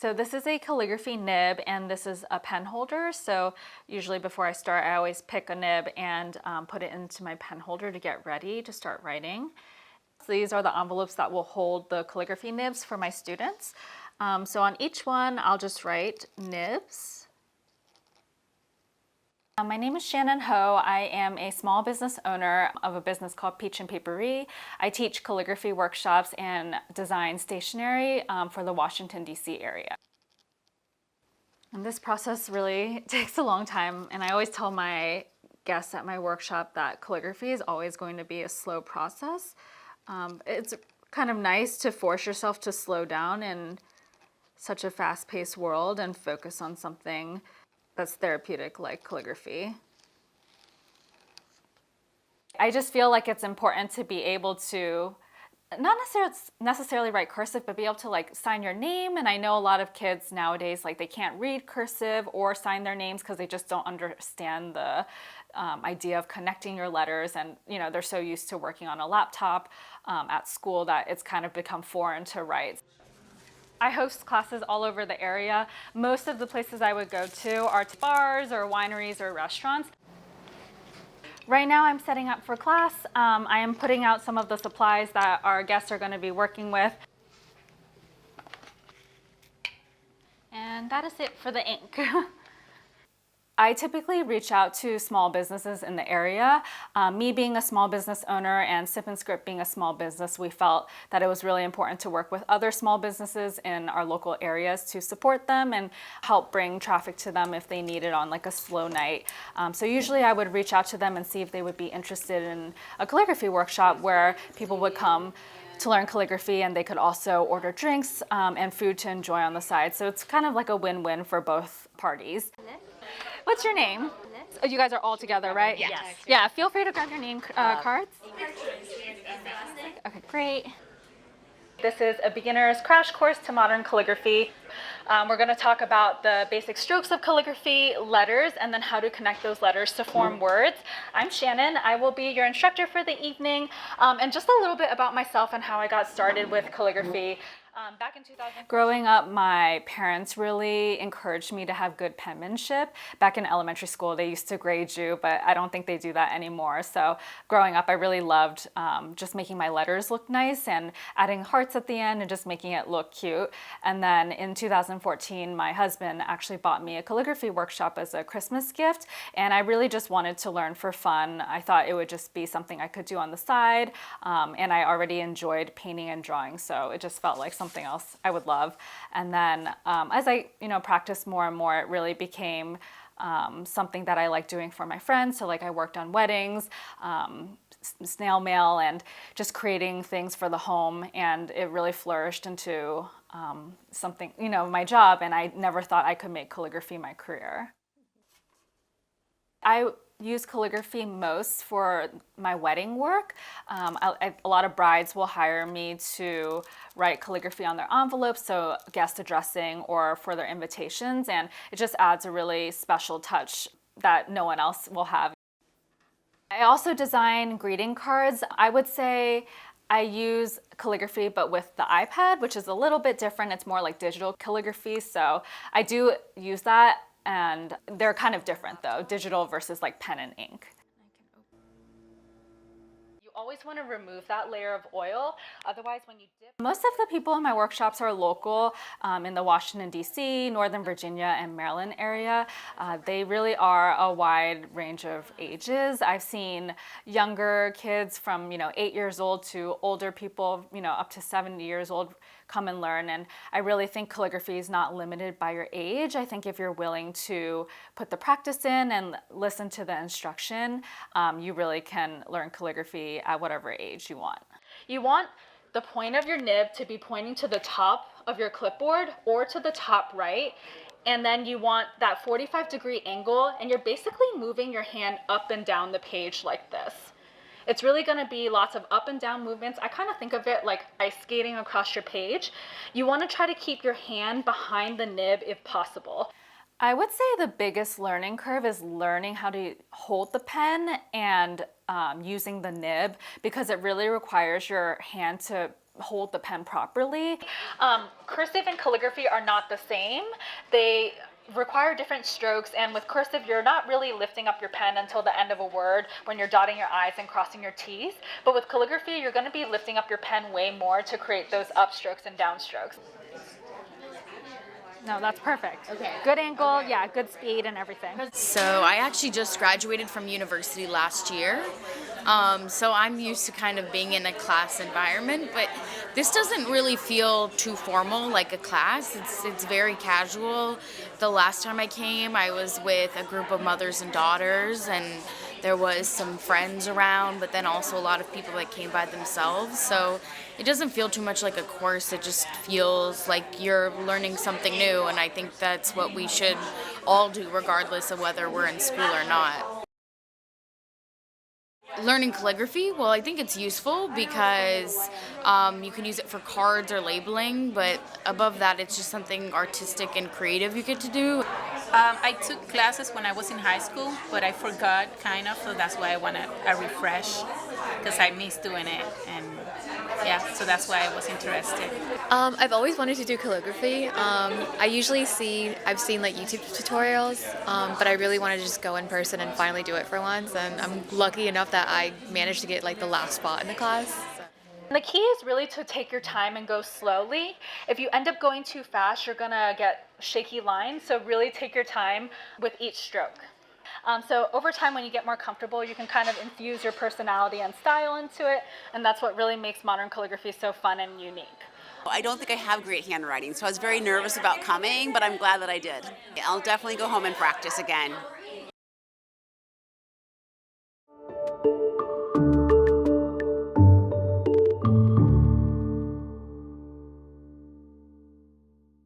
So this is a calligraphy nib, and this is a pen holder. So usually before I start, I always pick a nib and put it into my pen holder to get ready to start writing. So these are the envelopes that will hold the calligraphy nibs for my students. So on each one, I'll just write nibs. My name is Shannon Ho. I am a small business owner of a business called Peach and Papery. I teach calligraphy workshops and design stationery for the Washington, D.C. area. And this process really takes a long time, and I always tell my guests at my workshop that calligraphy is always going to be a slow process. It's kind of nice to force yourself to slow down in such a fast-paced world and focus on something that's therapeutic like calligraphy. I just feel like it's important to be able to not necessarily write cursive, but be able to like sign your name. And I know a lot of kids nowadays, like they can't read cursive or sign their names because they just don't understand the idea of connecting your letters. And you know, they're so used to working on a laptop at school that it's kind of become foreign to write. I host classes all over the area. Most of the places I would go to are bars or wineries or restaurants. Right now I'm setting up for class. I am putting out some of the supplies that our guests are going to be working with. And that is it for the ink. I typically reach out to small businesses in the area. Me being a small business owner and Sip and Script being a small business, we felt that it was really important to work with other small businesses in our local areas to support them and help bring traffic to them if they need it on like a slow night. So usually I would reach out to them and see if they would be interested in a calligraphy workshop where people would come to learn calligraphy, and they could also order drinks and food to enjoy on the side. So it's kind of like a win-win for both parties. What's your name? Oh, you guys are all together, right? Yes. Yeah, feel free to grab your name cards. Okay, great. This is a beginner's crash course to modern calligraphy. We're going to talk about the basic strokes of calligraphy, letters, and then how to connect those letters to form words. I'm Shannon. I will be your instructor for the evening. And just a little bit about myself and how I got started with calligraphy. Back in 2000, growing up, my parents really encouraged me to have good penmanship. Back in elementary school, they used to grade you, but I don't think they do that anymore. So growing up, I really loved just making my letters look nice and adding hearts at the end and just making it look cute. And then in 2014, my husband actually bought me a calligraphy workshop as a Christmas gift. And I really just wanted to learn for fun. I thought it would just be something I could do on the side. And I already enjoyed painting and drawing, so it just felt like something else I would love. And then as I practiced more and more, it really became something that I like doing for my friends. So like I worked on weddings, snail mail, and just creating things for the home, and it really flourished into something, my job, and I never thought I could make calligraphy my career. I use calligraphy most for my wedding work. A lot of brides will hire me to write calligraphy on their envelopes, so guest addressing or for their invitations, and it just adds a really special touch that no one else will have. I also design greeting cards. I would say I use calligraphy, but with the iPad, which is a little bit different. It's more like digital calligraphy, so I do use that. And they're kind of different though, digital versus like pen and ink. You always want to remove that layer of oil, otherwise when you dip. Most of the people in my workshops are local in the Washington, D.C., Northern Virginia, and Maryland area. They really are a wide range of ages. I've seen younger kids from 8 years old to older people, up to 70 years old come and learn. And I really think calligraphy is not limited by your age. I think if you're willing to put the practice in and listen to the instruction, you really can learn calligraphy at whatever age you want. You want the point of your nib to be pointing to the top of your clipboard or to the top right. And then you want that 45-degree angle, and you're basically moving your hand up and down the page like this. It's really going to be lots of up and down movements. I kind of think of it like ice skating across your page. You want to try to keep your hand behind the nib if possible. I would say the biggest learning curve is learning how to hold the pen and using the nib, because it really requires your hand to hold the pen properly. Cursive and calligraphy are not the same. They require different strokes, and with cursive you're not really lifting up your pen until the end of a word when you're dotting your I's and crossing your T's, but with calligraphy you're going to be lifting up your pen way more to create those upstrokes and downstrokes. No, that's perfect. Okay. Good angle, yeah, good speed and everything. So I actually just graduated from university last year. So I'm used to kind of being in a class environment, but this doesn't really feel too formal like a class. It's very casual. The last time I came, I was with a group of mothers and daughters, and there was some friends around, but then also a lot of people that came by themselves. So it doesn't feel too much like a course. It just feels like you're learning something new, and I think that's what we should all do regardless of whether we're in school or not. Learning calligraphy, well, I think it's useful because you can use it for cards or labeling, but above that, it's just something artistic and creative you get to do. I took classes when I was in high school, but I forgot kind of, so that's why I wanted a refresh because I missed doing it, and yeah, so that's why I was interested. I've always wanted to do calligraphy. I've seen like YouTube tutorials, but I really wanted to just go in person and finally do it for once. And I'm lucky enough that I managed to get like the last spot in the class. So. The key is really to take your time and go slowly. If you end up going too fast, you're gonna get shaky lines, so really take your time with each stroke. So over time, when you get more comfortable, you can kind of infuse your personality and style into it, and that's what really makes modern calligraphy so fun and unique. I don't think I have great handwriting, so I was very nervous about coming, but I'm glad that I did. I'll definitely go home and practice again.